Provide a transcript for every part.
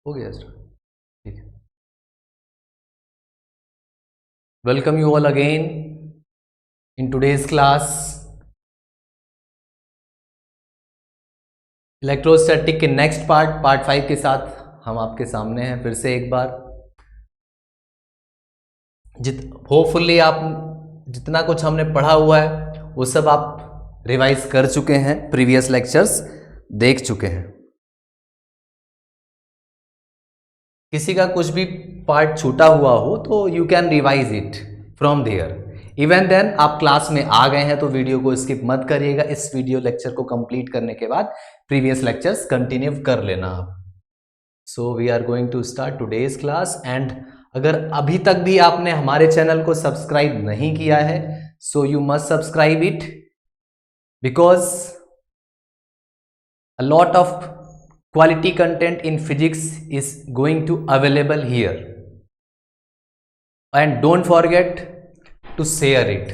हो गया सर, ठीक है। Welcome you all again in today's class. Electrostatic के नेक्स्ट पार्ट 5 के साथ हम आपके सामने हैं फिर से एक बार। होपफुली आप जितना कुछ हमने पढ़ा हुआ है वो सब आप रिवाइज कर चुके हैं, प्रीवियस लेक्चर्स देख चुके हैं। किसी का कुछ भी पार्ट छूटा हुआ हो तो you can revise it from there. Even then आप क्लास में आ गए हैं तो वीडियो को स्किप मत करिएगा। इस वीडियो लेक्चर को कंप्लीट करने के बाद प्रीवियस लेक्चर्स कंटिन्यू कर लेना आप। So we are going to start today's class. And अगर अभी तक भी आपने हमारे चैनल को सब्सक्राइब नहीं किया है so you must subscribe it, because a lot of quality content in physics is going to available here, and don't forget to share it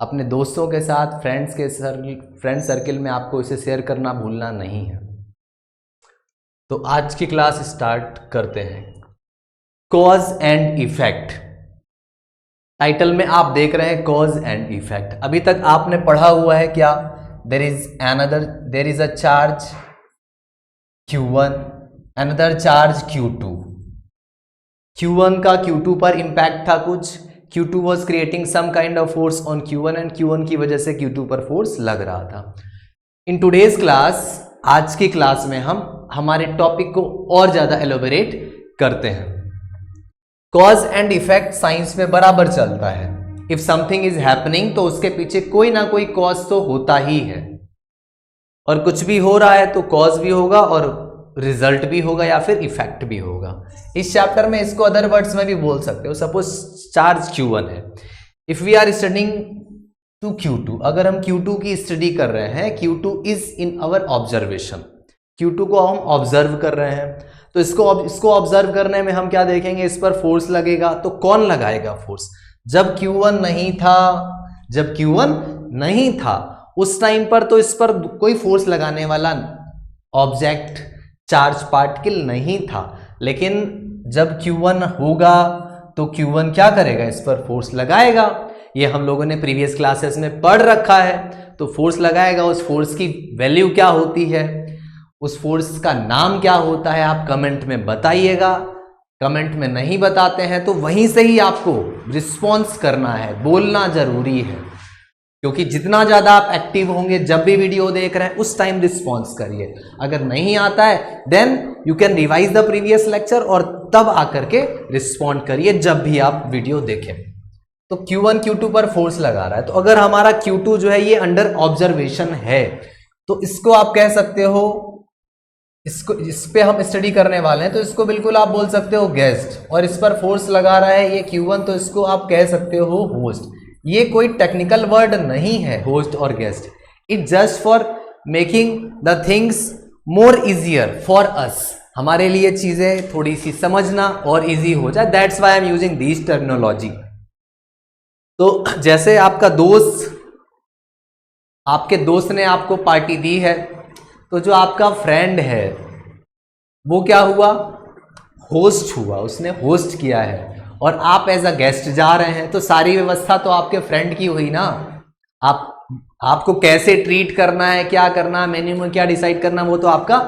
अपने दोस्तों के साथ, फ्रेंड सर्किल में आपको इसे शेयर करना भूलना नहीं है। तो आज की क्लास स्टार्ट करते हैं। कॉज एंड इफेक्ट, टाइटल में आप देख रहे हैं कॉज एंड इफेक्ट। अभी तक आपने पढ़ा हुआ है क्या? There is a charge Q1, another charge Q2। Q1 का Q2 पर इम्पैक्ट था कुछ, Q2 was creating some kind of force on Q1 and Q1 की वजह से Q2 पर फोर्स लग रहा था। इन टुडेज क्लास, आज की क्लास में हम हमारे टॉपिक को और ज्यादा एलोबरेट करते हैं। कॉज एंड इफेक्ट साइंस में बराबर चलता है। इफ समथिंग इज हैपनिंग तो उसके पीछे कोई ना कोई कॉज तो होता ही है, और कुछ भी हो रहा है तो कॉज भी होगा और रिजल्ट भी होगा या फिर इफेक्ट भी होगा। इस चैप्टर में इसको अदर वर्ड्स में भी बोल सकते हो। सपोज चार्ज Q1 है, if we are studying to Q2, अगर हम Q2 की स्टडी कर रहे हैं, Q2 is in our observation, Q2 को हम ऑब्जर्व कर रहे हैं, तो इसको ऑब्जर्व करने में हम क्या देखेंगे? इस पर फोर्स लगेगा। तो कौन लगाएगा फोर्स? जब Q1 नहीं था उस टाइम पर तो इस पर कोई फोर्स लगाने वाला ऑब्जेक्ट, चार्ज पार्टिकल नहीं था। लेकिन जब Q1 होगा तो Q1 क्या करेगा? इस पर फोर्स लगाएगा। ये हम लोगों ने प्रीवियस क्लासेस में पढ़ रखा है। तो फोर्स लगाएगा, उस फोर्स की वैल्यू क्या होती है, उस फोर्स का नाम क्या होता है, आप कमेंट में बताइएगा। कमेंट में नहीं बताते हैं तो वहीं से ही आपको रिस्पॉन्स करना है, बोलना जरूरी है, क्योंकि जितना ज़्यादा आप एक्टिव होंगे, जब भी वीडियो देख रहे हैं उस टाइम रिस्पॉन्स करिए। अगर नहीं आता है then you can revise the previous lecture और तब आकर के रिस्पॉन्ड करिए जब भी आप वीडियो देखें। तो Q1 Q2 पर फोर्स लगा रहा है, तो अगर हमारा Q2 जो है ये अंडर ऑब्जर्वेशन है तो इसको आप कह सकते हो, इस पे हम स्टडी करने वाले हैं तो इसको बिल्कुल आप बोल सकते हो गेस्ट। और इस पर फोर्स लगा रहा है ये Q1, तो इसको आप कह सकते हो होस्ट। ये कोई टेक्निकल वर्ड नहीं है होस्ट और guest, it just for making the things more easier for us, हमारे लिए चीजें थोड़ी सी समझना और इजी हो जाए। That's why I am using this terminology. तो जैसे आपके दोस्त ने आपको पार्टी दी है, तो जो आपका फ्रेंड है वो क्या हुआ? होस्ट हुआ, उसने होस्ट किया है, और आप एज अ गेस्ट जा रहे हैं, तो सारी व्यवस्था तो आपके फ्रेंड की हुई ना। आपको कैसे ट्रीट करना है, क्या करना है, मेन्यू में क्या डिसाइड करना, वो तो आपका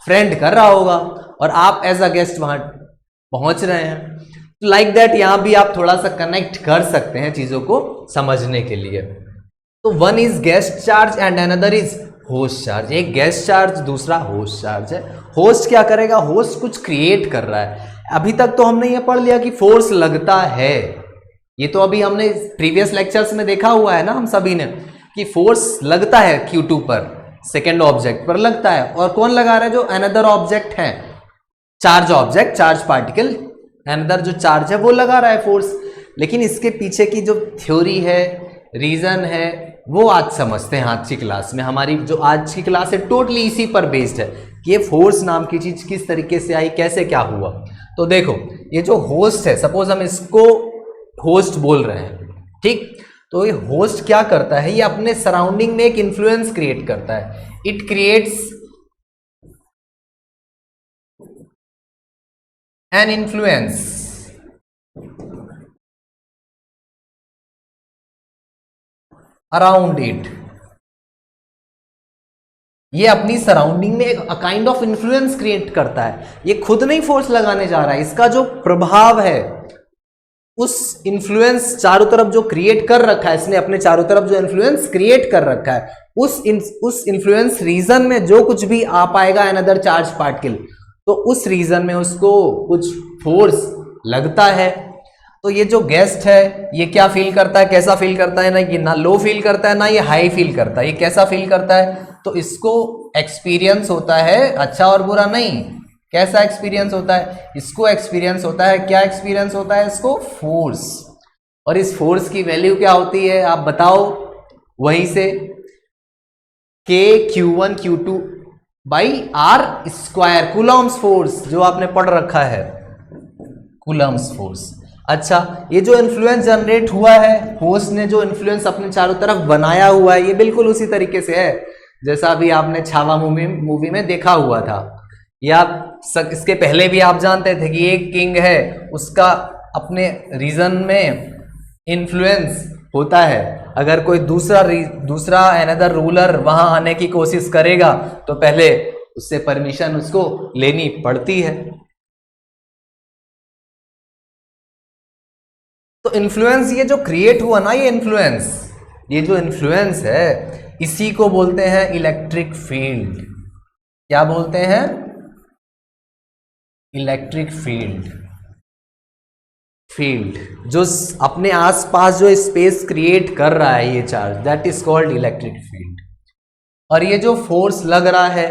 फ्रेंड कर रहा होगा, और आप एज अ गेस्ट वहां पहुंच रहे हैं। तो लाइक दैट यहां भी आप थोड़ा सा कनेक्ट कर सकते हैं चीजों को समझने के लिए। तो one is guest charge and another is host charge. एक गेस्ट चार्ज, दूसरा होस्ट चार्ज है। होस्ट क्या करेगा? होस्ट कुछ क्रिएट कर रहा है। अभी तक तो हमने ये पढ़ लिया कि फोर्स लगता है, ये तो अभी हमने प्रीवियस लेक्चर्स में देखा हुआ है ना हम सभी ने, कि फोर्स लगता है Q2 पर, सेकेंड ऑब्जेक्ट पर लगता है। और कौन लगा रहा है? जो अनदर ऑब्जेक्ट है, charge object, charge particle, another जो चार्ज है वो लगा रहा है फोर्स। लेकिन इसके पीछे की जो थ्योरी है, रीजन है, वो आज समझते हैं आज की क्लास में। हमारी जो आज की क्लास है टोटली इसी पर बेस्ड है कि ये फोर्स नाम की चीज किस तरीके से आई, कैसे क्या हुआ। तो देखो, ये जो होस्ट है, सपोज हम इसको होस्ट बोल रहे हैं, ठीक? तो ये होस्ट क्या करता है? ये अपने सराउंडिंग में एक इन्फ्लुएंस क्रिएट करता है। It creates an influence around it, ये अपनी सराउंडिंग में एक काइंड ऑफ इन्फ्लुएंस क्रिएट करता है। ये खुद नहीं फोर्स लगाने जा रहा है, इसका जो प्रभाव है, उस इन्फ्लुएंस चारों तरफ जो क्रिएट कर रखा है, इसने अपने चारों तरफ जो इन्फ्लुएंस क्रिएट कर रखा है, उस इन्फ्लुएंस रीजन में जो कुछ भी आ पाएगा अनदर चार्ज पार्टिकल, तो उस रीजन में उसको कुछ फोर्स लगता है। तो ये जो गेस्ट है ये क्या फील करता है, कैसा फील करता है, ना ये ना लो फील करता है ना ये हाई फील करता है, ये कैसा फील करता है, तो इसको एक्सपीरियंस होता है, अच्छा और बुरा नहीं, कैसा एक्सपीरियंस होता है, इसको एक्सपीरियंस होता है, क्या एक्सपीरियंस होता है इसको, फोर्स। और इस फोर्स की वैल्यू क्या होती है आप बताओ, वहीं से के Q1 Q2 by R square, Coulomb's force जो आपने पढ़ रखा है, कूलम्स फोर्स। अच्छा, ये जो इन्फ्लुएंस जनरेट हुआ है, होस्ट ने जो इन्फ्लुएंस अपने चारों तरफ बनाया हुआ है, ये बिल्कुल उसी तरीके से है जैसा अभी आपने छावा मूवी में देखा हुआ था, या इसके पहले भी आप जानते थे कि एक किंग है, उसका अपने रीजन में इन्फ्लुएंस होता है। अगर कोई दूसरा अनदर रूलर वहां आने की कोशिश करेगा तो पहले उससे परमिशन उसको लेनी पड़ती है। तो इन्फ्लुएंस ये जो क्रिएट हुआ ना, ये जो इन्फ्लुएंस है इसी को बोलते हैं इलेक्ट्रिक फील्ड। क्या बोलते हैं, इलेक्ट्रिक फील्ड जो अपने आसपास जो स्पेस क्रिएट कर रहा है ये charge, that is called electric field. और ये जो फोर्स लग रहा है,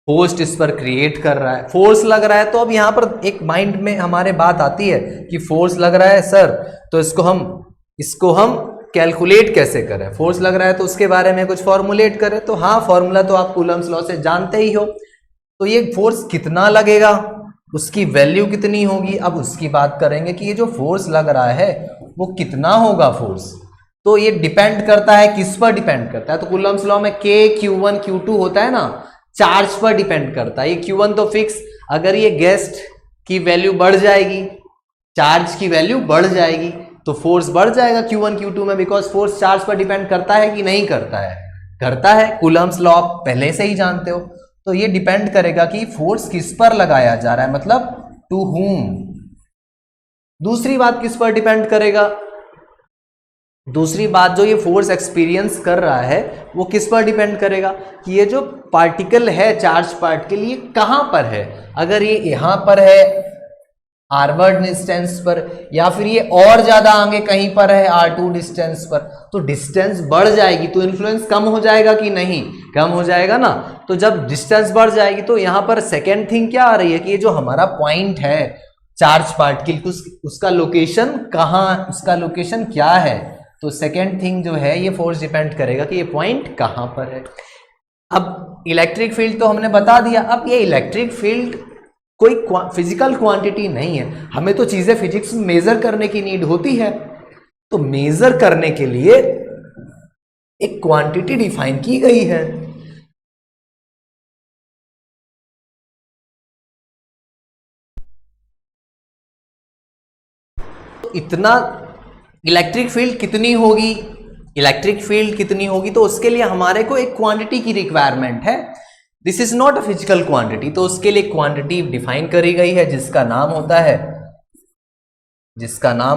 होस्ट इस पर क्रिएट कर रहा है, फोर्स लग रहा है, तो अब यहां पर एक माइंड में हमारे बात आती है कि फोर्स लग रहा है सर, तो इसको हम कैलकुलेट कैसे करें, फोर्स लग रहा है तो उसके बारे में कुछ फॉर्मुलेट करें। तो हाँ, फॉर्मूला तो आप कूलम्स लॉ से जानते ही हो। तो ये फोर्स कितना लगेगा, उसकी वैल्यू कितनी होगी, अब उसकी बात करेंगे कि ये जो फोर्स लग रहा है वो कितना होगा फोर्स। तो ये डिपेंड करता है, किस पर डिपेंड करता है, तो कूलम्स लॉ में K Q1 Q2 होता है ना, चार्ज पर डिपेंड करता है। ये Q1 तो फिक्स, अगर ये गेस्ट की वैल्यू बढ़ जाएगी, चार्ज की वैल्यू बढ़ जाएगी, तो फोर्स बढ़ जाएगा Q1 Q2 में, बिकॉज फोर्स चार्ज पर डिपेंड करता है कि नहीं करता है, करता है। कूलम्स लॉ आप पहले से ही जानते हो। तो ये डिपेंड करेगा कि फोर्स किस पर लगाया जा रहा है, मतलब टू whom। दूसरी बात किस पर डिपेंड करेगा, दूसरी बात जो ये फोर्स एक्सपीरियंस कर रहा है वो किस पर डिपेंड करेगा कि ये जो पार्टिकल है, चार्ज पार्टिकल, ये कहां पर है। अगर ये यहां पर है r1 डिस्टेंस पर, या फिर ये और ज्यादा आगे कहीं पर है r2 डिस्टेंस पर, तो डिस्टेंस बढ़ जाएगी तो इन्फ्लुएंस कम हो जाएगा कि नहीं, कम हो जाएगा ना। तो जब डिस्टेंस बढ़ जाएगी तो यहां पर सेकेंड थिंग क्या आ रही है कि ये जो हमारा पॉइंट है चार्ज पार्टिकल, उसका लोकेशन कहाँ, उसका लोकेशन क्या है। तो सेकेंड थिंग जो है ये फोर्स डिपेंड करेगा कि ये पॉइंट कहां पर है। अब इलेक्ट्रिक फील्ड तो हमने बता दिया। अब ये इलेक्ट्रिक फील्ड कोई फिजिकल क्वांटिटी नहीं है, हमें तो चीजें फिजिक्स में मेजर करने की नीड होती है। तो मेजर करने के लिए एक क्वांटिटी डिफाइन की गई है। तो इतना इलेक्ट्रिक फील्ड कितनी होगी, तो उसके लिए हमारे को एक क्वांटिटी की रिक्वायरमेंट है। This is not a physical quantity, तो उसके लिए क्वांटिटी डिफाइन करी गई है जिसका नाम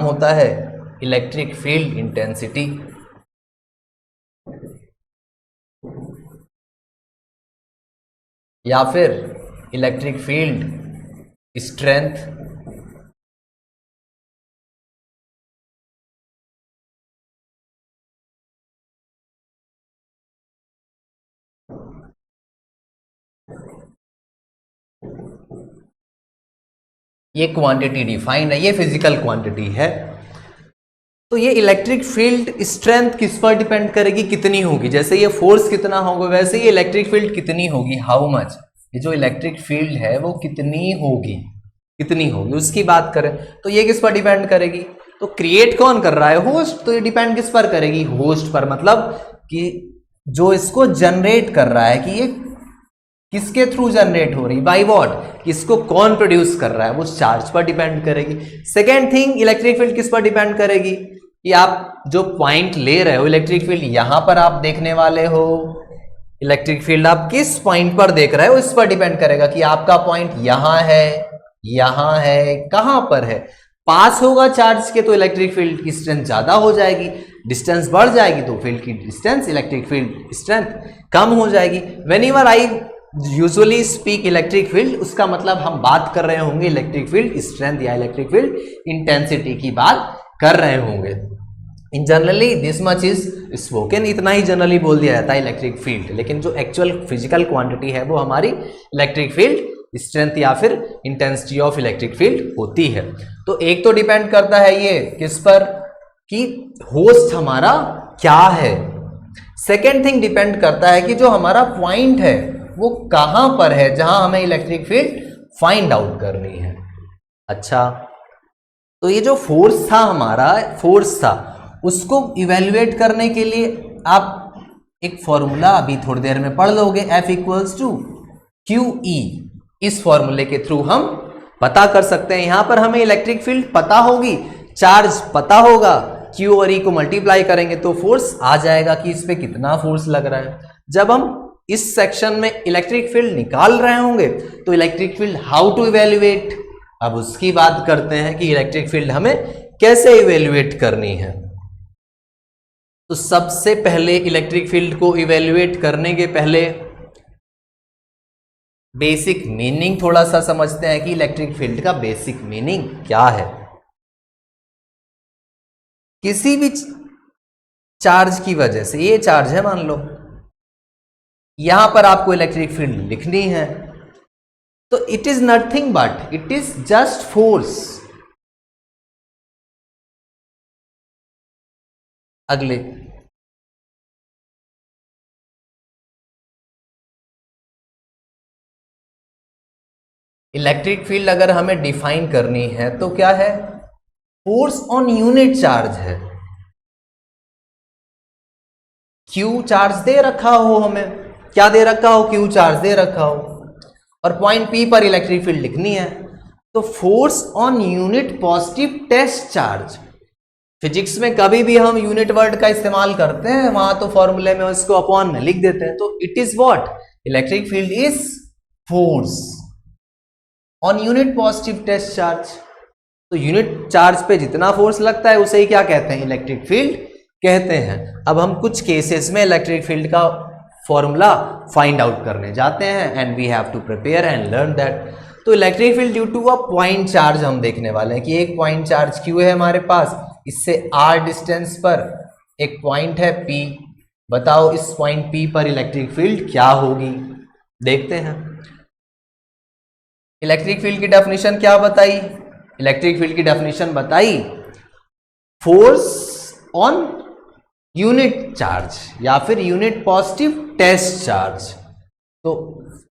होता है इलेक्ट्रिक फील्ड इंटेंसिटी, या फिर इलेक्ट्रिक फील्ड स्ट्रेंथ। ये क्वांटिटी डिफाइन है, ये फिजिकल क्वांटिटी है। तो ये इलेक्ट्रिक फील्ड स्ट्रेंथ किस पर डिपेंड करेगी, कितनी होगी। जैसे ये फोर्स कितना होगा वैसे ये इलेक्ट्रिक फील्ड कितनी होगी, हाउ मच, ये जो इलेक्ट्रिक फील्ड है वो कितनी होगी उसकी बात करें तो ये किस पर डिपेंड करेगी। तो क्रिएट कौन कर रहा है, होस्ट, तो ये डिपेंड किस पर करेगी, होस्ट पर, मतलब कि जो इसको जनरेट कर रहा है कि ये किसके थ्रू जनरेट हो रही, बाय व्हाट, किसको कौन प्रोड्यूस कर रहा है, वो चार्ज पर डिपेंड करेगी। सेकेंड थिंग, इलेक्ट्रिक फील्ड किस पर डिपेंड करेगी कि आप जो पॉइंट ले रहे हो इलेक्ट्रिक फील्ड, यहां पर आप देखने वाले हो इलेक्ट्रिक फील्ड आप किस पॉइंट पर देख रहे हो, इस पर डिपेंड करेगा कि आपका पॉइंट यहां है, कहां पर है। पास होगा चार्ज के तो इलेक्ट्रिक फील्ड की स्ट्रेंथ ज्यादा हो जाएगी, डिस्टेंस बढ़ जाएगी तो फील्ड की डिस्टेंस, इलेक्ट्रिक फील्ड स्ट्रेंथ कम हो जाएगी। Whenever I usually speak electric field, उसका मतलब हम बात कर रहे होंगे इलेक्ट्रिक फील्ड स्ट्रेंथ या इलेक्ट्रिक फील्ड इंटेंसिटी की बात कर रहे होंगे। इन generally this much is spoken, इतना ही जनरली बोल दिया जाता है इलेक्ट्रिक फील्ड, लेकिन जो एक्चुअल फिजिकल क्वांटिटी है वो हमारी इलेक्ट्रिक फील्ड स्ट्रेंथ या फिर इंटेंसिटी ऑफ इलेक्ट्रिक फील्ड होती है। तो एक तो डिपेंड करता है ये किस पर कि होस्ट हमारा क्या है। सेकेंड थिंग डिपेंड करता है कि जो हमारा पॉइंट है वो कहां पर है जहां हमें इलेक्ट्रिक फील्ड फाइंड आउट करनी है। अच्छा, तो ये जो फोर्स था हमारा, फोर्स था, उसको इवेल्युएट करने के लिए आप एक फॉर्मूला अभी थोड़ी देर में पढ़ लोगे, F इक्वल्स टू QE। इस फॉर्मूले के थ्रू हम पता कर सकते हैं। यहां पर हमें इलेक्ट्रिक फील्ड पता होगी, चार्ज पता होगा, Q और E को मल्टीप्लाई करेंगे तो फोर्स आ जाएगा कि इस पे कितना फोर्स लग रहा है। जब हम इस सेक्शन में इलेक्ट्रिक फील्ड निकाल रहे होंगे तो electric field how to evaluate, अब उसकी बात करते हैं कि इलेक्ट्रिक फील्ड हमें कैसे इवेल्युएट करनी है। तो सबसे पहले इलेक्ट्रिक फील्ड को इवेल्युएट करने के पहले बेसिक मीनिंग थोड़ा सा समझते हैं कि इलेक्ट्रिक फील्ड का बेसिक मीनिंग क्या है। किसी भी चार्ज की वजह से, ये चार्ज है मान लो, यहां पर आपको इलेक्ट्रिक फील्ड लिखनी है, तो it is nothing but it is just force. अगले, इलेक्ट्रिक फील्ड अगर हमें डिफाइन करनी है तो क्या है, फोर्स ऑन यूनिट चार्ज है। Q चार्ज दे रखा हो, हमें क्या दे रखा हो, Q चार्ज दे रखा हो, और पॉइंट P पर इलेक्ट्रिक फील्ड लिखनी है, तो force on unit positive test charge. Physics में कभी भी हम यूनिट वर्ड का इस्तेमाल करते हैं, वहां तो फॉर्मूले में उसको अपॉन में लिख देते हैं। तो it is what, electric field is force on unit positive test charge. तो यूनिट चार्ज पे जितना फोर्स लगता है उसे ही क्या कहते हैं, इलेक्ट्रिक फील्ड कहते हैं। अब हम कुछ केसेस में इलेक्ट्रिक फील्ड का फॉर्मूला फाइंड आउट करने जाते हैं, and we have to prepare and learn that. तो electric field due to a point charge हम देखने वाले हैं कि एक पॉइंट चार्ज Q है हमारे पास, इससे R डिस्टेंस पर एक पॉइंट है P। बताओ इस पॉइंट P पर इलेक्ट्रिक फील्ड क्या होगी, देखते हैं। इलेक्ट्रिक फील्ड की डेफिनेशन क्या बताई, इलेक्ट्रिक फील्ड की डेफिनेशन बताई, फोर्स ऑन यूनिट चार्ज या फिर यूनिट पॉजिटिव टेस्ट चार्ज। तो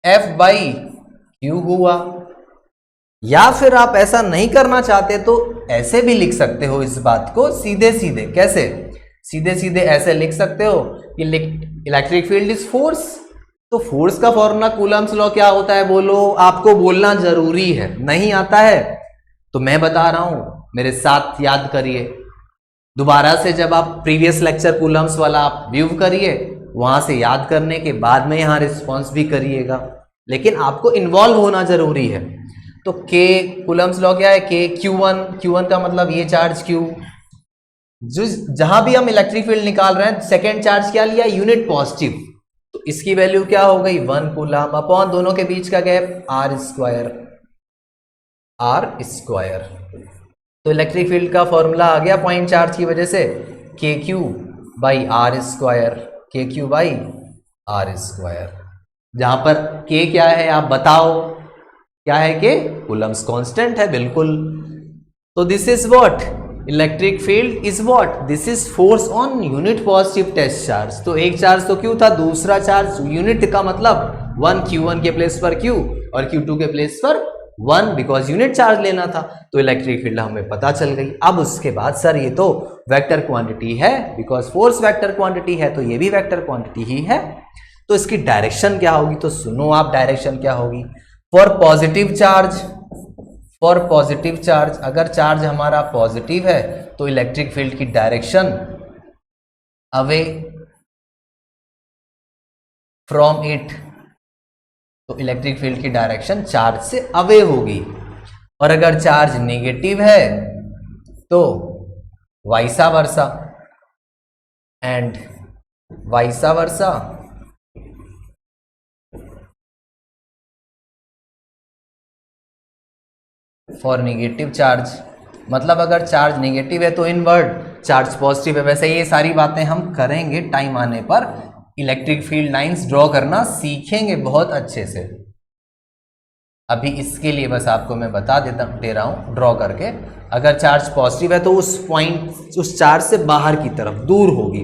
F बाई Q हुआ, या फिर आप ऐसा नहीं करना चाहते तो ऐसे भी लिख सकते हो इस बात को सीधे सीधे। कैसे, सीधे सीधे ऐसे लिख सकते हो कि इलेक्ट्रिक फील्ड इज फोर्स। तो फोर्स का फॉर्मूला कूलम्स लॉ क्या होता है, बोलो, आपको बोलना जरूरी है, नहीं आता है तो मैं बता रहा हूं, मेरे साथ याद करिए दोबारा से। जब आप प्रीवियस लेक्चर कूलम्स वाला आप व्यू करिए, वहां से याद करने के बाद में यहां रिस्पॉन्स भी करिएगा, लेकिन आपको इन्वॉल्व होना जरूरी है। तो K कूलम्स लॉ क्या है, K Q1 का मतलब ये चार्ज Q, जो जहां भी हम इलेक्ट्रिक फील्ड निकाल रहे हैं, सेकेंड चार्ज क्या लिया, यूनिट पॉजिटिव, तो इसकी वैल्यू क्या हो गई 1 कूलम अपॉन दोनों के बीच का गैप R स्क्वायर। तो इलेक्ट्रिक फील्ड का फॉर्मूला आ गया पॉइंट चार्ज की वजह से KQ by R square, KQ by R square, जहां पर K क्या है आप बताओ, क्या है कि कूलम्स कांस्टेंट है, बिल्कुल। तो this is what, electric field is what, this is force on unit positive test charge. तो एक चार्ज तो Q था, दूसरा चार्ज यूनिट का मतलब 1 Q1 के प्लेस पर Q और Q2 के प्लेस पर 1, बिकॉज यूनिट चार्ज लेना था। तो इलेक्ट्रिक फील्ड हमें पता चल गई। अब उसके बाद सर ये तो वेक्टर क्वांटिटी है, बिकॉज फोर्स वेक्टर क्वांटिटी है तो ये भी वेक्टर क्वांटिटी ही है। तो इसकी डायरेक्शन क्या होगी, तो सुनो आप डायरेक्शन क्या होगी। फॉर पॉजिटिव चार्ज, अगर चार्ज हमारा पॉजिटिव है तो इलेक्ट्रिक फील्ड की डायरेक्शन अवे फ्रॉम इट, तो इलेक्ट्रिक फील्ड की डायरेक्शन चार्ज से अवे होगी। और अगर चार्ज नेगेटिव है तो वाइसा वर्सा, and वाइसा versa for negative charge, मतलब अगर चार्ज नेगेटिव है तो इनवर्ट, चार्ज पॉजिटिव है। वैसे ये सारी बातें हम करेंगे टाइम आने पर, इलेक्ट्रिक फील्ड लाइंस ड्रॉ करना सीखेंगे बहुत अच्छे से। अभी इसके लिए बस आपको मैं दे रहा हूं ड्रॉ करके। अगर चार्ज पॉजिटिव है तो उस पॉइंट, उस चार्ज से बाहर की तरफ दूर होगी,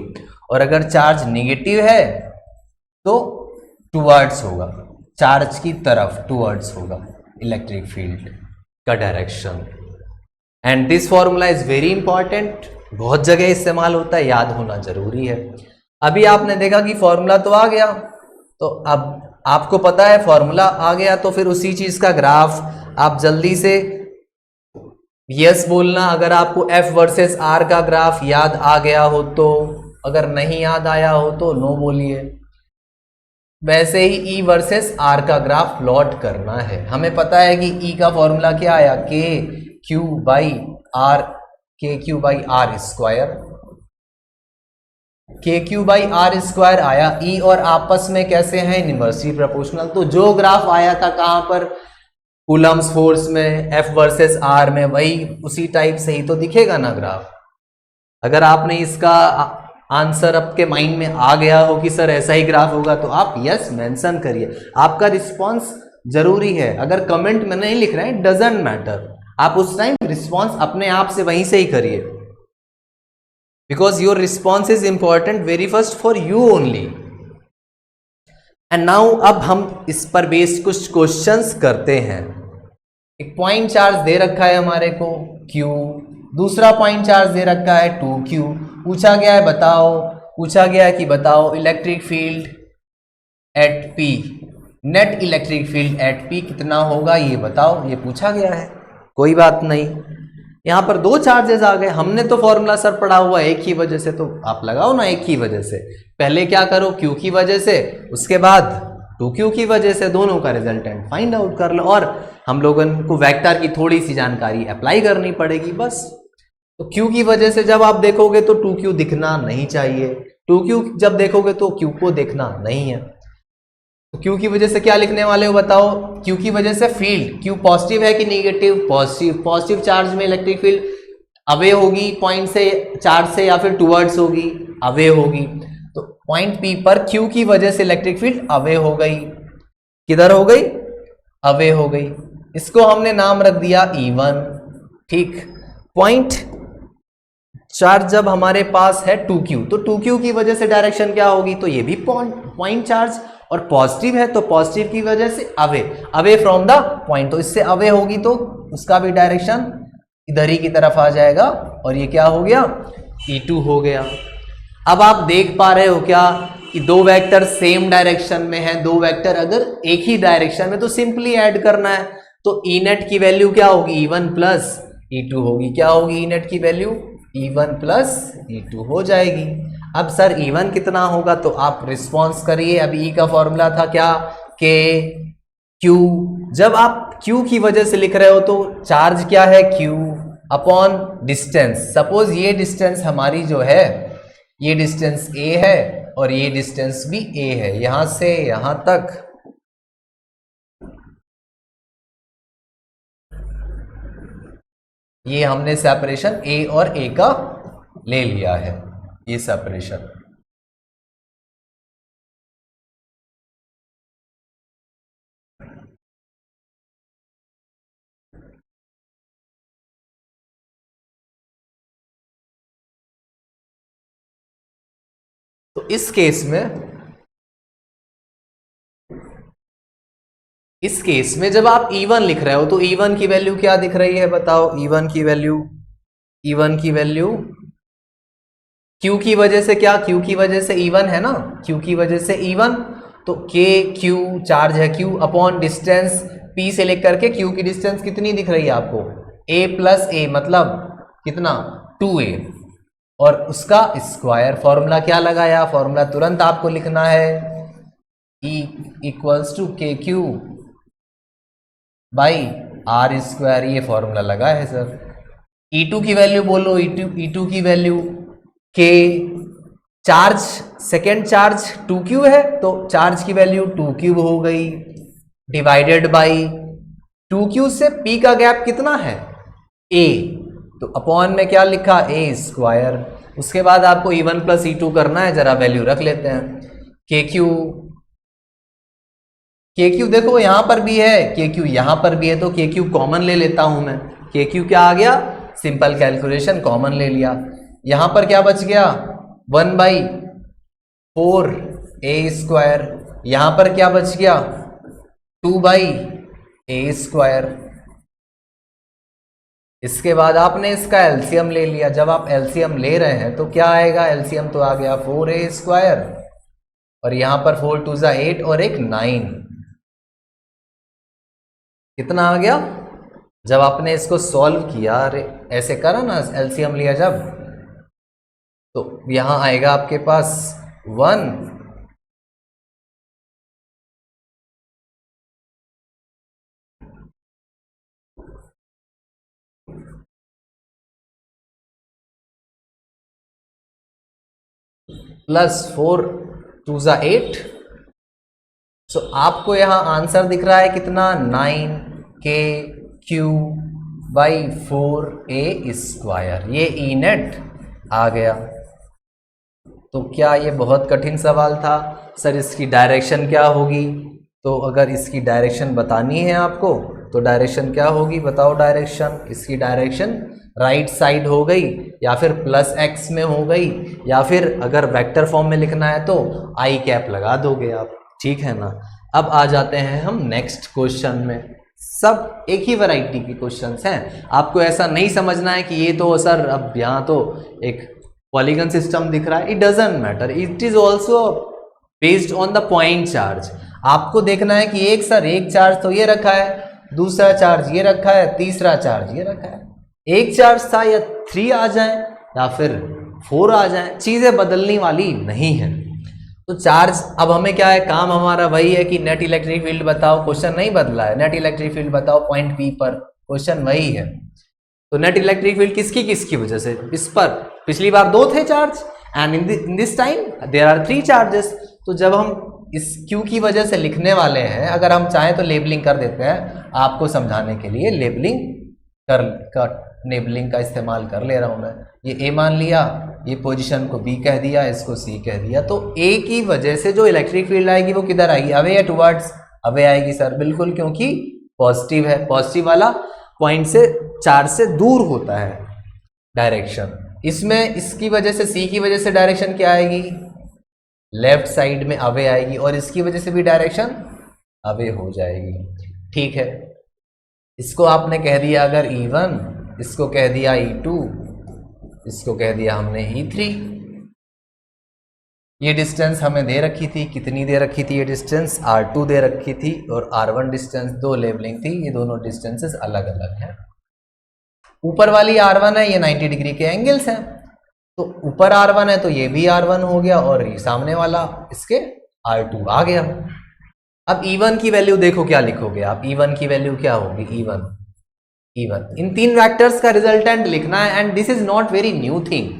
और अगर चार्ज नेगेटिव है तो टुवर्ड्स होगा, चार्ज की तरफ टुवर्ड्स होगा इलेक्ट्रिक फील्ड का direction. And this formula is very important, बहुत जगह इस्तेमाल होता है, याद होना जरूरी है। अभी आपने देखा कि फॉर्मूला तो आ गया, तो अब आपको पता है फॉर्मूला आ गया, तो फिर उसी चीज का ग्राफ आप जल्दी से यस बोलना अगर आपको एफ वर्सेस आर का ग्राफ याद आ गया हो तो, अगर नहीं याद आया हो तो नो बोलिए। वैसे ही ई वर्सेस आर का ग्राफ प्लॉट करना है। हमें पता है कि ई का फॉर्मूला क्या आया, के क्यू बाई आर, के क्यू बाई आर स्क्वायर, के क्यू बाई आर स्क्वायर आया। ई और आपस में कैसे हैं, इनवर्सली प्रोपोर्शनल। तो जो ग्राफ आया था कहां पर, कूलम्स फोर्स में, एफ वर्सेस आर में, वही उसी टाइप से ही तो दिखेगा ना ग्राफ। अगर आपने इसका आंसर आपके माइंड में आ गया हो कि सर ऐसा ही ग्राफ होगा, तो आप यस मेंशन करिए। आपका रिस्पांस जरूरी है, अगर कमेंट में नहीं लिख रहे हैं डजंट मैटर, आप उस टाइम रिस्पांस अपने आप से वहीं से ही करिए, because your response is important very first for you only. And now अब हम इस पर बेस्ड कुछ क्वेश्चंस करते हैं। एक पॉइंट चार्ज दे रखा है हमारे को Q, दूसरा पॉइंट चार्ज दे रखा है 2Q। पूछा गया है कि बताओ electric field at P, net electric field at P कितना होगा, ये बताओ। ये पूछा गया है, कोई बात नहीं। यहां पर दो चार्जेस आ गए, हमने तो फॉर्मूला सर पढ़ा हुआ एक ही वजह से, तो आप लगाओ ना एक ही वजह से। पहले क्या करो, Q की वजह से, उसके बाद 2Q की वजह से, दोनों का रिजल्टेंट फाइंड आउट कर लो। और हम लोगों को वेक्टर की थोड़ी सी जानकारी अप्लाई करनी पड़ेगी बस। तो Q की वजह से जब आप देखोगे तो 2Q दिखना नहीं चाहिए, 2Q जब देखोगे तो Q को देखना नहीं है। तो Q की वजह से क्या लिखने वाले हो बताओ, Q की वजह से फील्ड, Q पॉजिटिव है कि नेगेटिव, पॉजिटिव। पॉजिटिव चार्ज में इलेक्ट्रिक फील्ड अवे होगी पॉइंट से, चार्ज से, या फिर टुवर्ड्स होगी, अवे होगी। तो पॉइंट P पर Q की वजह से इलेक्ट्रिक फील्ड अवे हो गई। किधर हो गई, अवे हो गई। इसको हमने नाम रख दिया E1। ठीक, पॉइंट चार्ज जब हमारे पास है 2Q, तो 2Q की वजह से डायरेक्शन क्या होगी, तो ये भी पॉइंट चार्ज, और पॉजिटिव है तो पॉजिटिव की वजह से अवे फ्रॉम द पॉइंट, तो इससे अवे होगी तो उसका भी डायरेक्शन इधर ही की तरफ आ जाएगा, और ये क्या हो गया, E2 हो गया। अब आप देख पा रहे हो क्या कि दो वेक्टर सेम डायरेक्शन में है। दो वेक्टर अगर एक ही डायरेक्शन में तो सिंपली ऐड करना है, तो ई नेट की वैल्यू क्या होगी, E1 प्लस E2 होगी। क्या होगी ई नेट की वैल्यू, E1 प्लस E2 हो जाएगी। अब सर E1 कितना होगा, तो आप रिस्पॉन्स करिए। अब E का फॉर्मूला था क्या, के Q। जब आप Q की वजह से लिख रहे हो तो चार्ज क्या है, Q अपॉन डिस्टेंस। सपोज ये डिस्टेंस हमारी जो है, ये डिस्टेंस A है और ये डिस्टेंस भी A है, यहां से यहां तक। ये हमने सेपरेशन A और A का ले लिया है, ये सेपरेशन। तो इस केस में जब आप E1 लिख रहे हो तो E1 की वैल्यू क्या दिख रही है बताओ, E1 की वैल्यू Q की वजह से क्या, Q की वजह से E1 है ना, Q की वजह से E1, तो के क्यू चार्ज है क्यू अपॉन डिस्टेंस पी से लेकर के क्यू की डिस्टेंस कितनी दिख रही है आपको, ए प्लस ए मतलब कितना 2a, और उसका स्क्वायर। फॉर्मूला क्या लगाया, फॉर्मूला तुरंत आपको लिखना है E इक्वल्स टू के क्यू बाई आर स्क्वायर, ये फॉर्मूला लगा है सर। E2 की वैल्यू बोलो, E2 की वैल्यू के चार्ज सेकेंड चार्ज 2q है तो चार्ज की वैल्यू 2q हो गई डिवाइडेड बाई 2q से p का गैप कितना है a, तो अपॉन में क्या लिखा a स्क्वायर। उसके बाद आपको E1 प्लस E2 करना है, जरा वैल्यू रख लेते हैं। KQ देखो यहां पर भी है, KQ यहां पर भी है तो KQ कॉमन ले लेता हूं मैं। KQ क्या आ गया, सिंपल कैलकुलेशन कॉमन ले लिया। यहां पर क्या बच गया 1/4a स्क्वायर, यहां पर क्या बच गया 2/a स्क्वायर। इसके बाद आपने इसका एलसीएम ले लिया। जब आप एलसीएम ले रहे हैं तो क्या आएगा, एलसीएम तो आ गया 4a स्क्वायर और यहां पर 4 2 8 और एक 9, कितना आ गया। जब आपने इसको सॉल्व किया, अरे ऐसे करा ना, एलसीएम लिया जब, तो यहां आएगा आपके पास 1 प्लस 4 2 8। सो आपको यहां आंसर दिख रहा है कितना 9KQ बाई 4a स्क्वायर, ये ई नेट आ गया। तो क्या ये बहुत कठिन सवाल था सर, इसकी डायरेक्शन क्या होगी, तो अगर इसकी डायरेक्शन बतानी है आपको तो डायरेक्शन क्या होगी बताओ। डायरेक्शन, इसकी डायरेक्शन राइट साइड हो गई या फिर प्लस x में हो गई, या फिर अगर वेक्टर फॉर्म में लिखना है तो आई कैप लगा दोगे आप, ठीक है ना। अब आ जाते हैं हम नेक्स्ट क्वेश्चन में। सब एक ही वैरायटी के क्वेश्चंस हैं, आपको ऐसा नहीं समझना है कि ये तो सर अब यहाँ तो एक पॉलीगन सिस्टम दिख रहा है, it doesn't matter, it is also based on the point charge. आपको देखना है कि एक चार्ज तो ये रखा है, दूसरा चार्ज ये रखा है, तीसरा चार्ज ये रखा है। एक चार्ज था या 3 आ जाए या फिर 4 आ जाए, चीजें बदलने वाली नहीं है। तो चार्ज, अब हमें क्या है, काम हमारा वही है कि नेट इलेक्ट्रिक फील्ड बताओ, क्वेश्चन नहीं बदला है, नेट इलेक्ट्रिक फील्ड बताओ पॉइंट पी पर, क्वेश्चन वही है। तो नेट इलेक्ट्रिक फील्ड किसकी वजह से, इस पर पिछली बार 2 थे charge and in this time there are 3 charges. तो जब हम इस Q की वजह से लिखने वाले हैं, अगर हम चाहें तो लेबलिंग कर देते हैं, आपको समझाने के लिए लेबलिंग का इस्तेमाल कर ले रहा हूं मैं। ये A मान लिया, ये पोजीशन को B कह दिया, इसको C कह दिया। तो A की वजह से जो इलेक्ट्रिक फील्ड आएगी वो किधर आएगी, अवे या टुवर्ड्स, अवे आएगी सर, बिल्कुल, क्योंकि पॉजिटिव है, पॉजिटिव वाला पॉइंट से चार्ज से दूर होता है डायरेक्शन। इसमें इसकी वजह से, C की वजह से डायरेक्शन क्या आएगी, लेफ्ट साइड में अवे आएगी, और इसकी वजह से भी डायरेक्शन अवे हो जाएगी, ठीक है। इसको आपने कह दिया अगर E1, इसको कह दिया E2, इसको कह दिया हमने E3। ये डिस्टेंस हमें दे रखी थी, कितनी दे रखी थी, ये डिस्टेंस R2 दे रखी थी और R1 डिस्टेंस, 2 लेबलिंग थी, ये दोनों डिस्टेंसेस अलग अलग हैं। ऊपर वाली R1 है, ये 90 डिग्री के एंगल्स हैं, तो ऊपर R1 है तो ये भी R1 हो गया और ये सामने वाला इसके R2 आ गया। अब E1 की वैल्यू देखो क्या लिखोगे आप, E1 की वैल्यू क्या होगी, E1 इन 3 वेक्टर्स का रिजल्टेंट लिखना है। And this is not very new thing,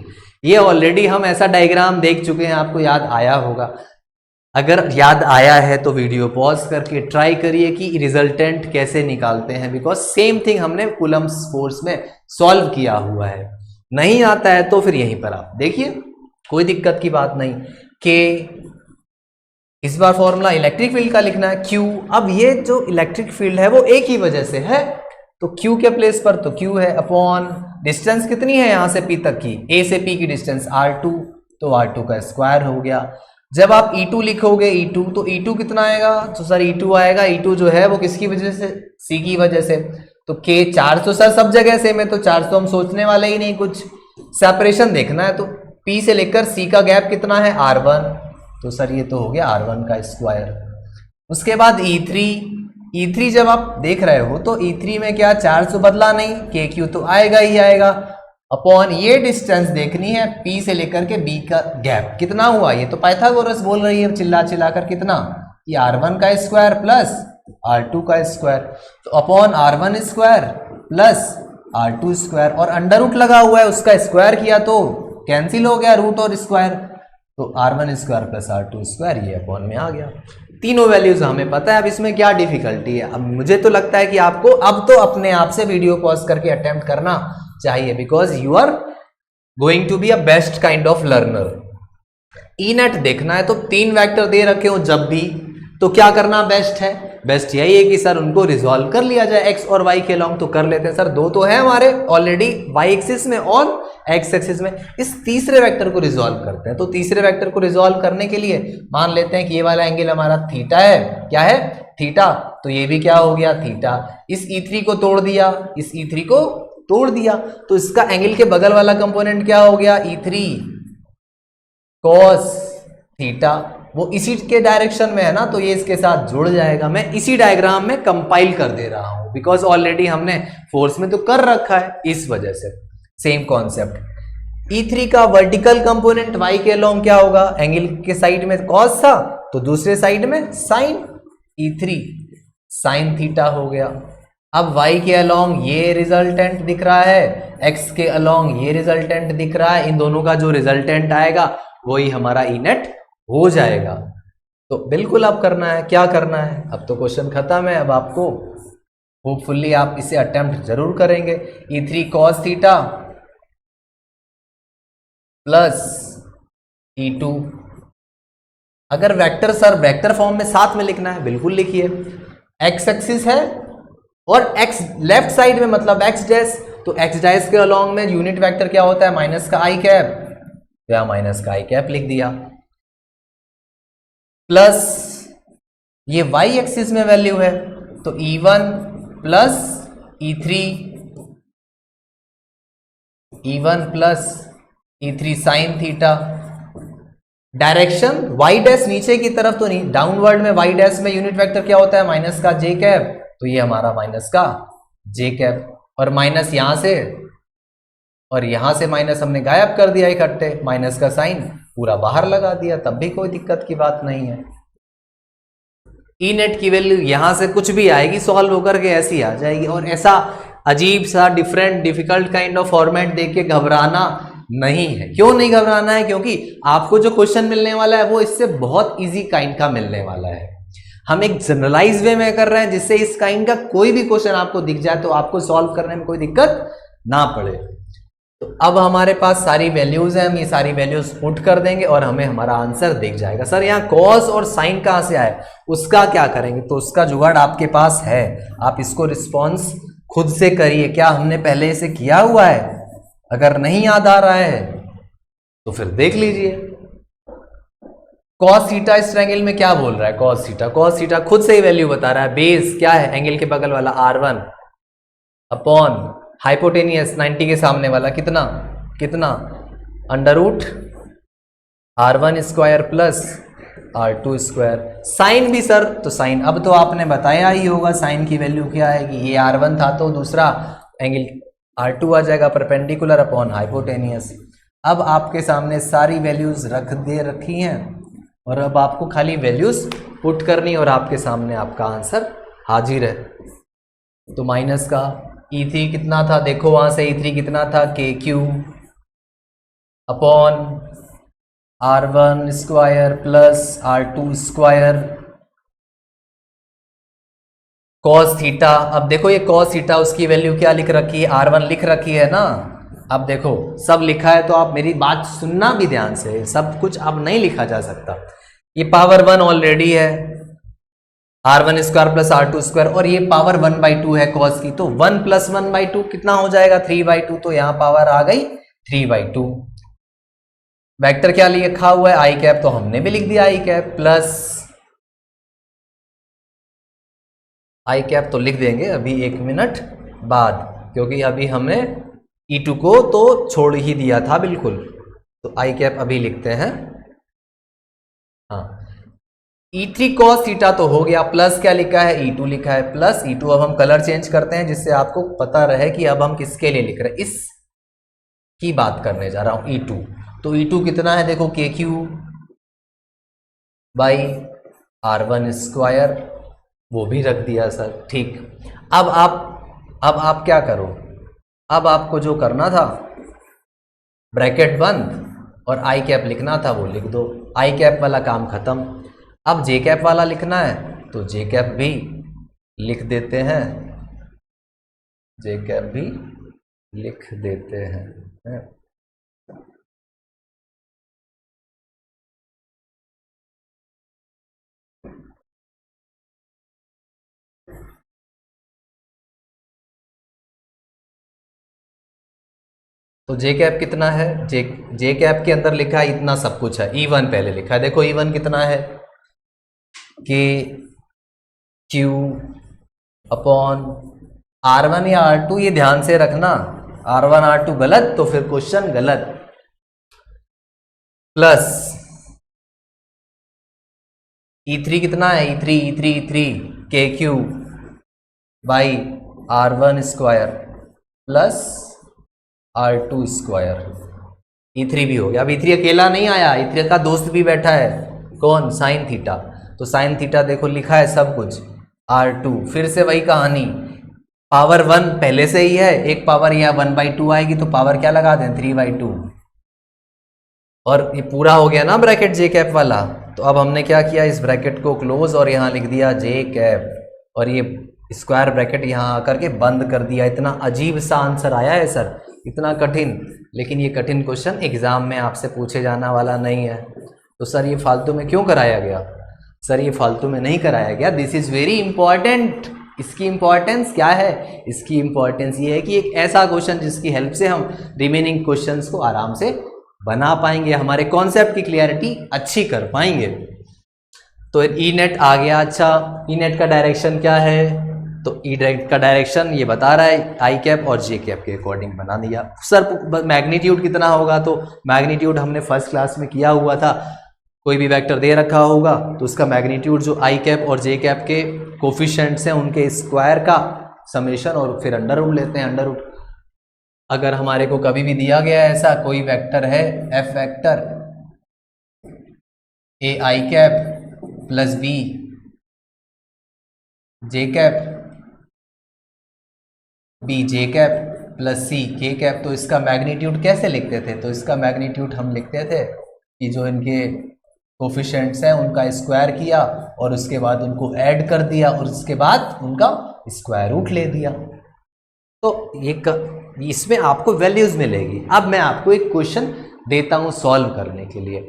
ये ऑलरेडी हम ऐसा डायग्राम देख चुके हैं, आपको याद आया होगा। अगर याद आया है तो वीडियो पॉज करके ट्राई करिए कि रिजल्टेंट कैसे निकालते हैं, बिकॉज सेम थिंग हमने कूलम्ब्स फोर्स में सॉल्व किया हुआ है। नहीं आता है तो फिर यहीं पर आप देखिए, कोई दिक्कत की बात नहीं। के इस बार फॉर्मूला इलेक्ट्रिक फील्ड का लिखना है Q। अब ये जो इलेक्ट्रिक फील्ड है वो एक ही वजह से है, तो Q के प्लेस पर तो Q है, अपॉन डिस्टेंस कितनी है यहां से P तक की, A से P की डिस्टेंस R2, तो R2 का स्क्वायर हो गया। जब आप E2 लिखोगे, E2 तो E2 कितना आएगा, तो सर E2 आएगा, E2 जो है वो किसकी वजह से, C की वजह से। तो K चार्ज तो सर सब जगह सेम है, तो चार्ज तो हम सोचने वाले ही नहीं, कुछ सेपरेशन देखना है। तो P से लेकर C का गैप कितना है, R1, तो सर ये तो हो गया R1 का स्क्वायर। उसके बाद E3 जब आप देख रहे हो तो E3 में क्या 4 से बदला नहीं, KQ तो आएगा ही आएगा, अपॉन ये डिस्टेंस देखनी है P से लेकर के B का गैप कितना हुआ, ये तो पाइथागोरस बोल रही है चिल्ला चिल्ला कर कितना, ये R1 का स्क्वायर प्लस R2 का स्क्वायर, तो upon R1 square plus R2 square, और अंडर रूट लगा हुआ है उसका स्क्वायर किया तो कैंसिल हो गया रूट और स्क्वायर, तो R1 square plus R2 square ये अपॉन में आ गया। तीनों वैल्यूज हमें पता है, अब इसमें क्या डिफिकल्टी है। अब मुझे तो लगता है कि आपको अब तो अपने आप से वीडियो पॉज करके अटेम्प्ट करना चाहिए, because you are going to be a best kind of learner. E NET देखना है तो 3 वेक्टर दे रखे हो जब भी, तो क्या करना बेस्ट है, बेस्ट यही है कि सर उनको रिजॉल्व कर लिया जाए एक्स और वाई के अलोंग, तो कर लेते हैं सर। 2 तो है हमारे ऑलरेडी वाई एक्सिस में और एक्स एक्सिस में, इस तीसरे वेक्टर को रिजॉल्व करते हैं। तो तीसरे वेक्टर को रिजॉल्व करने के लिए मान लेते हैं कि ये वाला एंगल हमारा थीटा है, क्या है थीटा, तो ये भी क्या हो गया थीटा। इस E3 को तोड़ दिया, इस E3 को तोड़ दिया, तो इसका एंगल के बगल वाला कंपोनेंट क्या हो गया E3 cos थीटा, वो इसी के डायरेक्शन में है ना, तो ये इसके साथ जुड़ जाएगा। मैं इसी डायग्राम में कंपाइल कर दे रहा हूं बिकॉज ऑलरेडी हमने फोर्स में तो कर रखा है, इस वजह से सेम कॉन्सेप्ट। E3 का वर्टिकल कंपोनेंट y के अलोंग क्या होगा, एंगल के साइड में cos था तो दूसरे साइड में sin, E3 sin थीटा हो गया। अब y के अलोंग ये रिजल्टेंट दिख रहा है, x के अलोंग ये रिजल्टेंट दिख रहा है, इन दोनों का जो रिजल्टेंट आएगा वही हमारा ई नेट हो जाएगा। तो बिल्कुल अब करना है, क्या करना है, अब तो क्वेश्चन खत्म है। अब आपको होपफुली आप इसे अटेम्प्ट जरूर करेंगे। E3 cos theta plus E2, अगर वेक्टर सर वेक्टर फॉर्म में साथ में लिखना है बिल्कुल लिखिए। एक्स एक्सिस है और एक्स लेफ्ट साइड में मतलब एक्स डैश, तो एक्स डैश के अलोंग में यूनिट वेक्टर क्या होता है माइनस का आई कैप, तो यहां माइनस का आई कैप लिख दिया, प्लस ये y एक्सिस में वैल्यू है तो E1 plus E1 plus E3 sine theta. Direction y dash नीचे की तरफ तो नहीं, डाउनवर्ड में y डैश में यूनिट वेक्टर क्या होता है माइनस का j कैप, तो ये हमारा माइनस का j कैप, और माइनस यहां से और यहां से माइनस हमने गायब कर दिया इकट्ठे, माइनस का साइन पूरा बाहर लगा दिया, तब भी कोई दिक्कत की बात नहीं है। ई नेट की वैल्यू यहां से कुछ भी आएगी सॉल्व होकर के ऐसी आ जाएगी, और ऐसा अजीब सा different difficult kind of format देख के घबराना नहीं है। क्यों नहीं घबराना है, क्योंकि आपको जो क्वेश्चन मिलने वाला है वो इससे बहुत इजी काइंड का मिलने वाला है। हम एक जनरलाइज वे में कर रहे हैं जिससे इस काइंड का कोई भी क्वेश्चन आपको दिख जाए तो आपको सॉल्व करने में कोई दिक्कत ना पड़े। तो अब हमारे पास सारी वैल्यूज हैं, हम ये सारी वैल्यूज पुट कर देंगे और हमें हमारा आंसर दिख जाएगा। सर यहाँ कॉस और साइन कहाँ से आए, उसका क्या करेंगे, तो उसका जुगाड़ आपके पास है, आप इसको रिस्पॉन्स खुद से करिए। क्या हमने पहले इसे किया हुआ है, अगर नहीं याद आ रहा है तो फिर देख लीजिए। कॉस थीटा इस ट्रायंगल में क्या बोल रहा है, कॉस थीटा खुद से ही वैल्यू बता रहा है। बेस क्या है, एंगल के बगल वाला R1 अपॉन हाइपोटेनियस 90 के सामने वाला कितना under root R1 square plus R2 square. Sine भी सर, तो साइन अब तो आपने बताया ही होगा साइन की वैल्यू क्या आएगी, ये R1 था तो दूसरा एंगल R2 आ जाएगा परपेंडिकुलर अपॉन हाइपोटेनियस। अब आपके सामने सारी वैल्यूज रखी हैं और अब आपको खाली वैल्यूज पुट करनी और आपके सामने आपका आंसर हाजिर है। तो माइनस का E3 कितना था, देखो वहां से E3 कितना था KQ upon R1 square plus R2 square cos theta. अब देखो ये कॉस थीटा उसकी वैल्यू क्या लिख रखी है, R1 लिख रखी है ना। अब देखो सब लिखा है तो आप मेरी बात सुनना भी ध्यान से, सब कुछ अब नहीं लिखा जा सकता। ये पावर 1 ऑलरेडी है R1 square plus R2 square, और ये पावर 1/2 है कॉस की, तो 1 प्लस 1/2 कितना हो जाएगा 3/2, तो यहां पावर आ गई 3/2। वेक्टर क्या लिखा हुआ है आई कैप, तो हमने भी लिख दिया आई कैप प्लस आई कैप तो लिख देंगे अभी 1 मिनट बाद, क्योंकि अभी हमने E2 को तो छोड़ ही दिया था बिल्कुल। तो आई कैप अभी लिखते हैं हाँ, E3 cos थीटा तो हो गया, प्लस क्या लिखा है, E2 लिखा है, प्लस E2। अब हम कलर चेंज करते हैं जिससे आपको पता रहे कि अब हम किसके लिए लिख रहे हैं, इस की बात करने जा रहा हूं, E2। तो E2 कितना है, देखो KQ बाई R1 स्क्वायर, वो भी रख दिया सर, ठीक। अब आप क्या करो, अब आपको जो करना था, ब्रैकेट बंद और आई कैप लिखना था वो लिख दो, आई कैप वाला काम खत्म। अब जे कैप वाला लिखना है तो जे कैप भी लिख देते हैं, जे कैप भी लिख देते हैं। तो जे कैप कितना है, जे कैप के अंदर लिखा है इतना सब कुछ है, E1 पहले लिखा है, देखो E1 कितना है, के क्यू अपॉन R1 या R2, ये ध्यान से रखना, R1 R2 गलत तो फिर क्वेश्चन गलत, प्लस E3 कितना है, E3 के Q by R1 square plus R2 square, E3 भी हो गया। अब E3 अकेला नहीं आया, E3 का दोस्त भी बैठा है, कौन, साइन थीटा। तो साइन थीटा देखो लिखा है सब कुछ, R2, फिर से वही कहानी, पावर 1 पहले से ही है, एक पावर यहाँ 1/2 आएगी तो पावर क्या लगा दें, 3/2, और ये पूरा हो गया ना ब्रैकेट जे कैप वाला। तो अब हमने क्या किया, इस ब्रैकेट को क्लोज और यहाँ लिख दिया जे कैप, और ये स्क्वायर ब्रैकेट यहाँ आकर के बंद कर दिया। इतना अजीब सा आंसर आया है सर, इतना कठिन, लेकिन ये कठिन क्वेश्चन एग्जाम में आपसे पूछे जाने वाला नहीं है। तो सर ये फालतू में क्यों कराया गया, सर ये फालतू में नहीं कराया गया, दिस इज वेरी इंपॉर्टेंट। इसकी इंपॉर्टेंस क्या है, इसकी इंपॉर्टेंस ये है कि एक ऐसा क्वेश्चन जिसकी हेल्प से हम रिमेनिंग क्वेश्चंस को आराम से बना पाएंगे, हमारे कॉन्सेप्ट की क्लियरिटी अच्छी कर पाएंगे। तो ई नेट आ गया। अच्छा, ई नेट का डायरेक्शन क्या है, तो ई नेट का डायरेक्शन ये बता रहा है आई कैप और जे कैप के अकॉर्डिंग बना दिया। सर मैग्नीट्यूड कितना होगा, तो मैग्नीट्यूड हमने फर्स्ट क्लास में किया हुआ था, कोई भी वेक्टर दे रखा होगा तो उसका मैग्नीट्यूड जो आई कैप और जे कैप के कोफिशिएंट्स हैं उनके स्क्वायर का समेशन और फिर अंडर रूट लेते हैं। अंडर रूट अगर हमारे को कभी भी दिया गया है ऐसा कोई वेक्टर है, F vector A I cap plus B J cap, B J cap plus C K cap, तो इसका मैग्नीट्यूड कैसे लिखते थे, तो इसका मैग्नीट्यूड हम लिखते थे कि जो इनके कोफिशिएंट्स हैं उनका स्क्वायर किया और उसके बाद उनको ऐड कर दिया और उसके बाद उनका स्क्वायर रूट ले दिया। तो ये इसमें आपको वैल्यूज मिलेगी। अब मैं आपको एक क्वेश्चन देता हूं सॉल्व करने के लिए,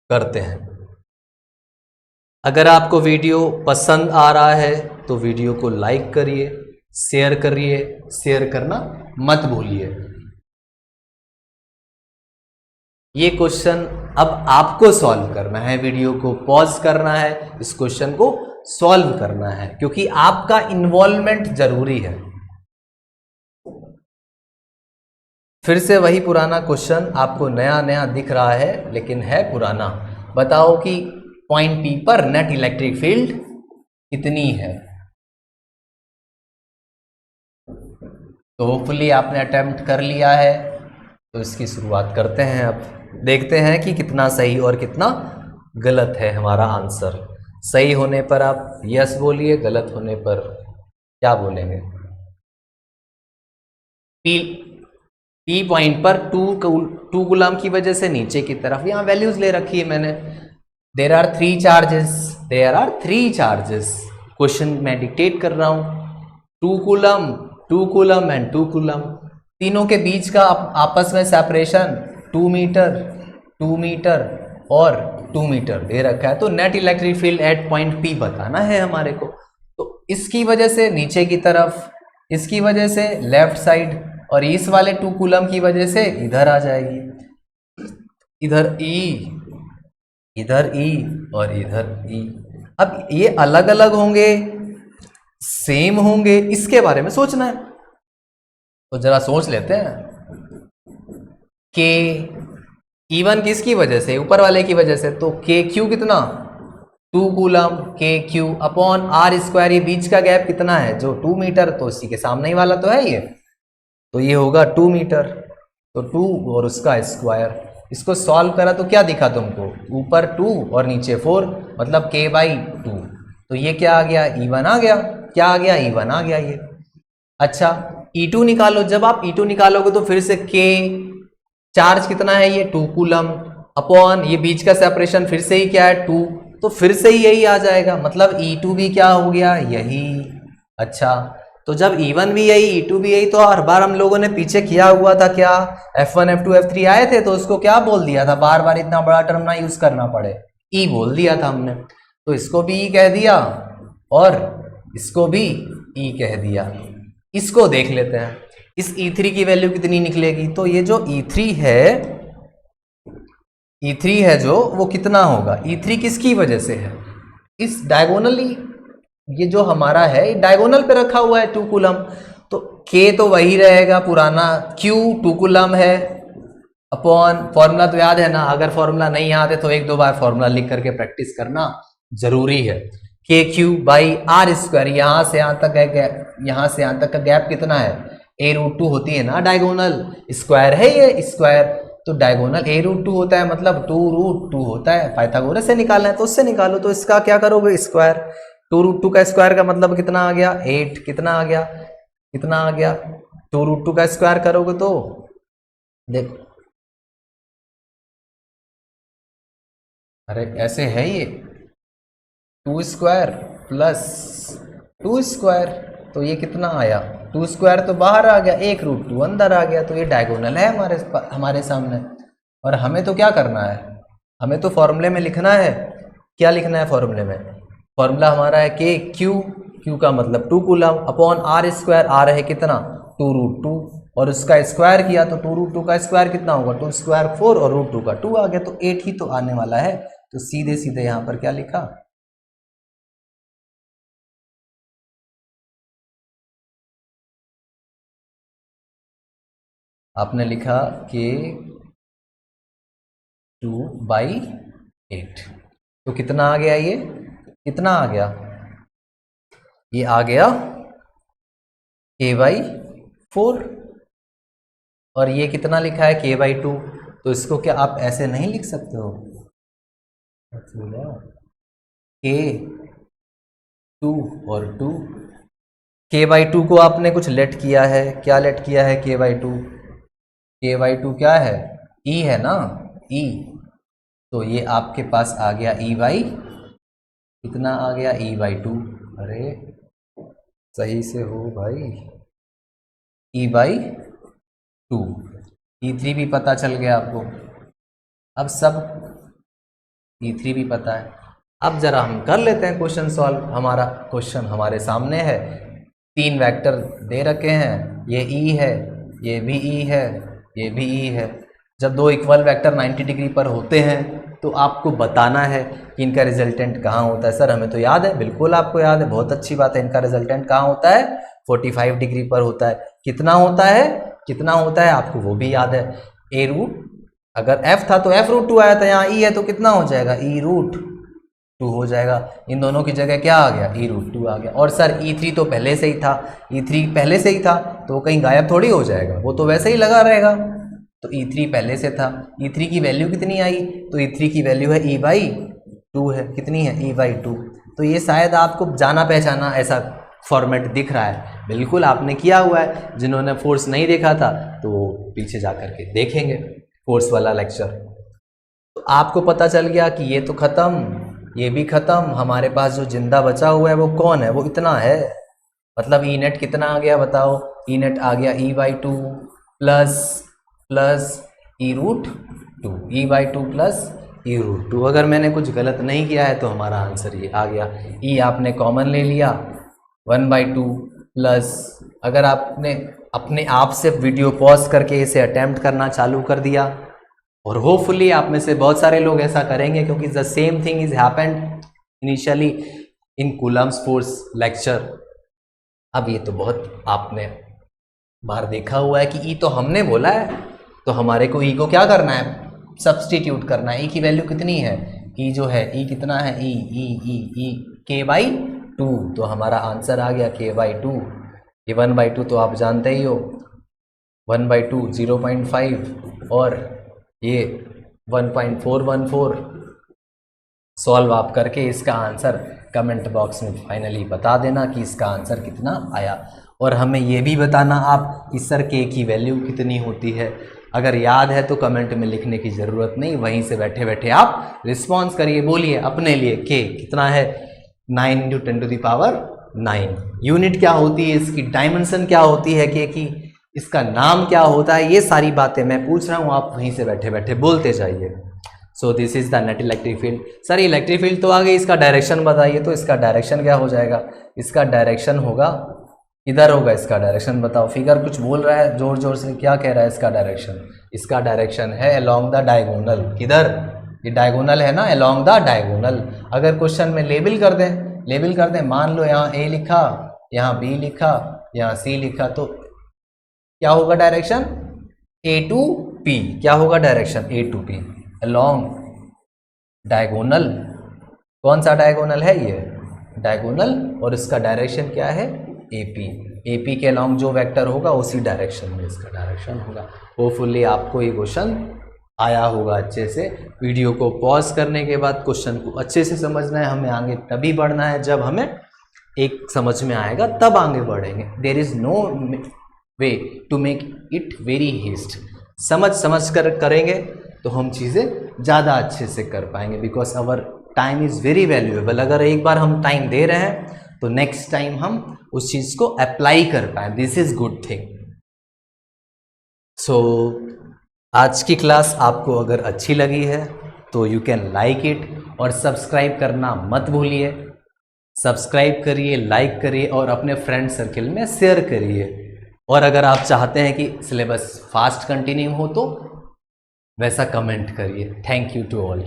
करते हैं। अगर आपको वीडियो पसंद आ रहा है तो वीडियो को लाइक करिए, शेयर करिए, शेयर करना मत भूलिए। ये क्वेश्चन अब आपको सॉल्व करना है, वीडियो को पॉज करना है, इस क्वेश्चन को सॉल्व करना है क्योंकि आपका इन्वॉल्वमेंट जरूरी है। फिर से वही पुराना क्वेश्चन आपको नया नया दिख रहा है लेकिन है पुराना। बताओ कि पॉइंट पी पर नेट इलेक्ट्रिक फील्ड कितनी है। तो होपफुली आपने अटेम्प्ट कर लिया है, तो इसकी शुरुआत करते हैं। अब देखते हैं कि कितना सही और कितना गलत है हमारा आंसर। सही होने पर आप यस बोलिए, गलत होने पर क्या बोलेंगे। पी पॉइंट पर टू कूलम की वजह से नीचे की तरफ यहाँ वैल्यूज ले रखी है मैंने। There are three charges, question मैं डिक्टेट कर रहा हूं। 2 कूलम एंड 2 कूलम, तीनों के बीच का आपस में सेपरेशन 2 मीटर और 2 मीटर दे रखा है। तो net electric field at point P बताना है हमारे को। तो इसकी वजह से नीचे की तरफ, इसकी वजह से लेफ्ट साइड, और इस वाले 2 कूलम की वजह से इधर आ जाएगी, इधर ई और इधर ई। अब ये अलग अलग होंगे, सेम होंगे, इसके बारे में सोचना है। तो जरा सोच लेते हैं। के E1 किसकी वजह से, ऊपर वाले की वजह से, तो KQ कितना 2 coulomb KQ upon R square, ये बीच का गैप कितना है जो 2 मीटर, तो इसी के सामने ही वाला तो है ये, तो ये होगा 2 मीटर, तो 2 और उसका स्क्वायर। इसको सॉल्व करा तो क्या दिखा तुमको, ऊपर 2 और नीचे 4, मतलब K/2, तो ये क्या आ गया, E1 आ गया, क्या आ गया, E1 आ गया ये। अच्छा E2 निकालो, जब आप E2 निकालोगे तो फिर से K चार्ज कितना है ये 2 कूलम अपॉन ये बीच का सेपरेशन फिर से ही क्या है 2, तो फिर से ही यही आ जाएगा, मतलब E2 भी क्या हो गया यही। अच्छा तो जब E1 भी यही E2 भी यही, तो हर बार हम लोगों ने पीछे किया हुआ था क्या, F1 F2 F3 आए थे तो उसको क्या बोल दिया था, बार बार इतना बड़ा टर्म ना यूज करना पड़े, E बोल दिया था हमने, तो इसको भी E कह दिया और इसको भी E कह दिया। इसको देख लेते हैं, इस E3 की वैल्यू कितनी निकलेगी, तो ये जो E3 है जो वो कितना होगा, E3 किसकी वजह से है, इस डायगोनली, ये जो हमारा है ये डायगोनल पे रखा हुआ है 2 कूलम, तो K तो वही रहेगा पुराना, Q 2 कूलम है अपॉन, फॉर्मूला तो याद है ना, अगर फॉर्मूला नहीं याद है तो 1-2 बार फॉर्मूला लिख करके प्रैक्टिस करना जरूरी है। KQ/r², यहां से यहां तक है, यहां से यहां तक का गैप कितना है, A√2 होती है ना डायगोनल, स्क्वायर है ये स्क्वायर, तो डायगोनल A√2 होता है, मतलब 2√2 होता है, पाइथागोरस से निकालना है तो उससे निकालो, तो इसका क्या करोगे स्क्वायर, 2√2 का स्क्वायर का मतलब कितना आ गया 8, कितना आ गया, कितना आ गया, 2√2 का स्क्वायर करोगे तो देखो, अरे ऐसे है ये 2² प्लस 2², तो ये कितना आया 2² तो बाहर आ गया, 1√2 अंदर आ गया, तो ये डायगोनल है हमारे सामने। और हमें तो क्या करना है, हमें तो फॉर्मूले में लिखना है, क्या लिखना है फॉर्मूले में, फॉर्मूला हमारा है कि Q का मतलब 2 कूलम अपॉन R², R है कितना 2√2 और उसका स्क्वायर किया तो 2√2 का स्क्वायर कितना होगा 2² 4 और √2 का 2 आ गया, तो 8 ही तो आने वाला है, तो सीधे सीधे यहां पर क्या लिखा, आपने लिखा कि 2/8, तो कितना आ गया ये, कितना आ गया, ये आ गया K/4 और ये कितना लिखा है K/2, तो इसको क्या आप ऐसे नहीं लिख सकते हो, K2 और 2, K/2 को आपने कुछ लेट किया है, क्या लेट किया है K/2, K/2 क्या है E है ना, E, तो ये आपके पास आ गया E/, कितना आ गया E/2, अरे सही से हो भाई, E/2, E3 भी पता चल गया आपको, अब सब E3 भी पता है। अब जरा हम कर लेते हैं क्वेश्चन सॉल्व, हमारा क्वेश्चन हमारे सामने है, 3 वेक्टर दे रखे हैं, ये E है, ये भी E है, ये भी E है, जब 2 इक्वल वेक्टर 90 डिग्री पर होते हैं तो आपको बताना है कि इनका रिजल्टेंट कहाँ होता है। सर हमें तो याद है, बिल्कुल आपको याद है, बहुत अच्छी बात है, इनका रिजल्टेंट कहाँ होता है 45 डिग्री पर होता है, कितना होता है, कितना होता है आपको वो भी याद है, A√, अगर F था तो F√2 आया था, यहाँ E है तो कितना हो जाएगा E√2 हो जाएगा, इन दोनों की जगह क्या आ गया E√2 आ गया। और सर E3 तो पहले से ही था, E3 पहले से ही था तो कहीं गायब थोड़ी हो जाएगा, वो तो वैसे ही लगा रहेगा, तो E3 पहले से था, E3 की वैल्यू कितनी आई, तो E3 की वैल्यू है E/2 है, कितनी है E/2, तो ये शायद आपको जाना पहचाना ऐसा फॉर्मेट दिख रहा है, बिल्कुल आपने किया हुआ है, जिन्होंने फोर्स नहीं देखा था तो पीछे जा करके देखेंगे फोर्स वाला लेक्चर, तो आपको पता चल गया कि ये तो खत्म, ये भी खत्म, हमारे पास जो जिंदा बचा हुआ है वो कौन है, वो इतना है, मतलब E नेट कितना आ गया बताओ, E नेट आ गया E/2 plus E√2, E/2 plus E√2, अगर मैंने कुछ गलत नहीं किया है तो हमारा आंसर ये आ गया। E आपने कॉमन ले लिया 1/2 प्लस, अगर आपने अपने आप से वीडियो पॉज करके इसे अटेम्प्ट करना चालू कर दिया, और होपफुली आप में से बहुत सारे लोग ऐसा करेंगे क्योंकि the same thing is happened initially in Coulomb's force lecture. अब ये तो बहुत आपने बार देखा हुआ है कि ई तो हमने बोला है, तो हमारे को ई को क्या करना है, सब्सटीट्यूट करना है। ई की वैल्यू कितनी है, ई जो है ई कितना है, ई ई ई ई k/2, तो हमारा आंसर आ गया k/2। ये 1/2 तो आप जानते ही हो, 1/2 0.5 और ये 1.414। सॉल्व आप करके इसका आंसर कमेंट बॉक्स में फाइनली बता देना कि इसका आंसर कितना आया। और हमें ये भी बताना आप कि सर k की वैल्यू कितनी होती है। अगर याद है तो कमेंट में लिखने की ज़रूरत नहीं, वहीं से बैठे बैठे आप रिस्पॉन्स करिए, बोलिए अपने लिए k कितना है, 9 × 10⁹ यूनिट क्या होती है इसकी, डायमेंशन क्या होती है k की, इसका नाम क्या होता है, ये सारी बातें मैं पूछ रहा हूँ, आप वहीं से बैठे बैठे बोलते जाइए। So this is the net electric field. Sir electric field तो आ गई, इसका डायरेक्शन बताइए। तो इसका डायरेक्शन क्या हो जाएगा, इसका डायरेक्शन होगा इधर होगा, इसका डायरेक्शन बताओ। फिगर कुछ बोल रहा है जोर जोर से, क्या कह रहा है इसका डायरेक्शन, इसका डायरेक्शन है अलोंग द डायगोनल। किधर, ये डायगोनल है ना, अलोंग द डायगोनल। अगर क्वेश्चन में लेबल कर दें, मान लो यहाँ ए लिखा, यहाँ बी लिखा, यहाँ सी लिखा, तो क्या होगा डायरेक्शन, A to P। क्या होगा direction, A to P along diagonal. कौन सा डायगोनल है, ये डायगोनल, और इसका डायरेक्शन क्या है, AP के अलोंग जो वेक्टर होगा उसी डायरेक्शन में इसका डायरेक्शन होगा। होपफुली आपको ये क्वेश्चन आया होगा अच्छे से। वीडियो को पॉज करने के बाद क्वेश्चन को अच्छे से समझना है, हमें आगे तभी बढ़ना है जब हमें एक समझ में आएगा तब आगे बढ़ेंगे। There is no way to make it very haste. समझ कर करेंगे तो हम चीज़ें ज़्यादा अच्छे से कर पाएंगे, because our time is very valuable. अगर एक बार हम टाइम दे रहे हैं तो नेक्स्ट टाइम हम उस चीज़ को अप्लाई कर पाए, दिस इज़ गुड थिंग। सो आज की क्लास आपको अगर अच्छी लगी है तो यू कैन लाइक इट, और सब्सक्राइब करना मत भूलिए। सब्सक्राइब करिए, लाइक करिए और अपने फ्रेंड सर्किल में शेयर करिए। और अगर आप चाहते हैं कि सिलेबस फास्ट कंटिन्यू हो तो वैसा कमेंट करिए। Thank you to all.